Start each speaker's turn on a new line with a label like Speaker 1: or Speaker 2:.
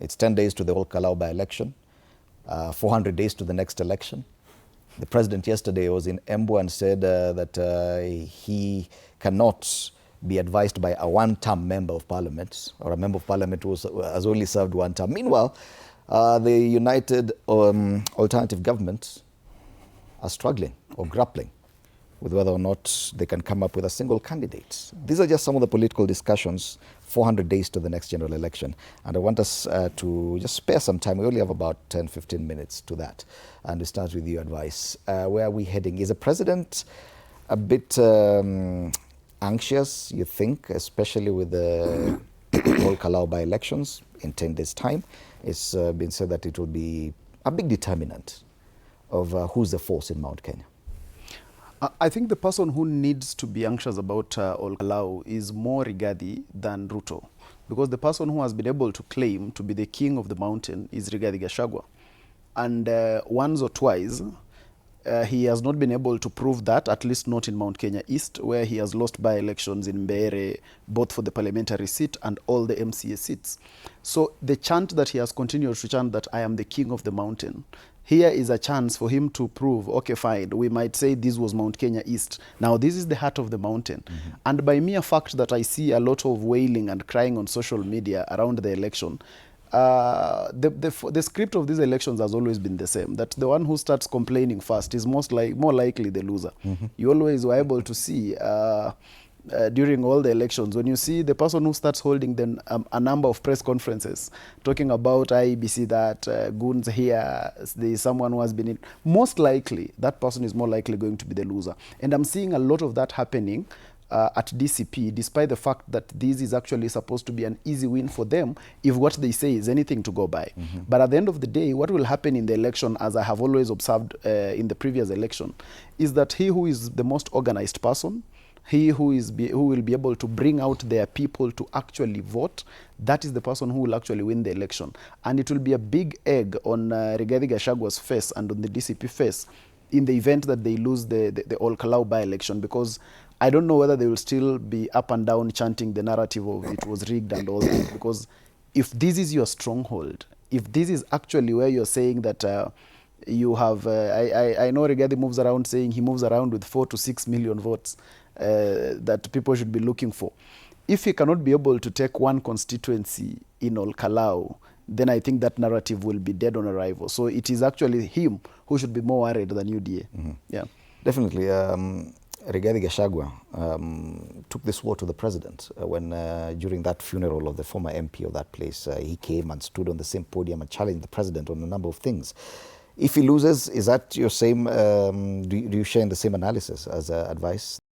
Speaker 1: It's 10 days to the Ol Kalou by-election, 400 days to the next election. The president yesterday was in Embu and said that he cannot be advised by a one-term member of parliament, or a member of parliament who has only served one term. Meanwhile, the United Alternative Government are struggling or grappling with whether or not they can come up with a single candidate. These are just some of the political discussions, 400 days to the next general election. And I want us to just spare some time. We only have about 10, 15 minutes to that. And we start with you, Advice. Where are we heading? Is the president a bit anxious, you think, especially with the Ol Kalou by-elections in 10 days' time? It's been said that it will be a big determinant of who's the force in Mount Kenya.
Speaker 2: I think the person who needs to be anxious about Ol Kalou is more Rigathi than Ruto, because the person who has been able to claim to be the king of the mountain is Rigathi Gachagua. And once or twice, he has not been able to prove that, at least not in Mount Kenya East, where he has lost by-elections in Mbeere, both for the parliamentary seat and all the MCA seats. So the chant that he has continued to chant, that I am the king of the mountain, here is a chance for him to prove, okay, fine, we might say this was Mount Kenya East. Now, this is the heart of the mountain. Mm-hmm. And by mere fact that I see a lot of wailing and crying on social media around the election, the script of these elections has always been the same, that the one who starts complaining first is more likely the loser. Mm-hmm. You always were able to see during all the elections, when you see the person who starts holding then a number of press conferences talking about IEBC, that goons here, there is someone who has been in, most likely that person is more likely going to be the loser. And I'm seeing a lot of that happening at DCP, despite the fact that this is actually supposed to be an easy win for them if what they say is anything to go by. Mm-hmm. But at the end of the day, what will happen in the election, as I have always observed in the previous election, is that he who is the most organized person, he who will be able to bring out their people to actually vote, that is the person who will actually win the election. And it will be a big egg on Rigathi Gachagua's face and on the DCP face in the event that they lose the Ol Kalou by-election, because I don't know whether they will still be up and down chanting the narrative of it was rigged and all that. Because if this is your stronghold, if this is actually where you're saying that you have, I know Rigathi moves around saying he moves around with 4 to 6 million votes that people should be looking for. If he cannot be able to take one constituency in Ol Kalou, then I think that narrative will be dead on arrival. So it is actually him who should be more worried than UDA. Mm-hmm. Yeah,
Speaker 1: definitely. Rigathi Gachagua took this war to the president when during that funeral of the former MP of that place, he came and stood on the same podium and challenged the president on a number of things. If he loses, is that your same, do you share in the same analysis as Advice?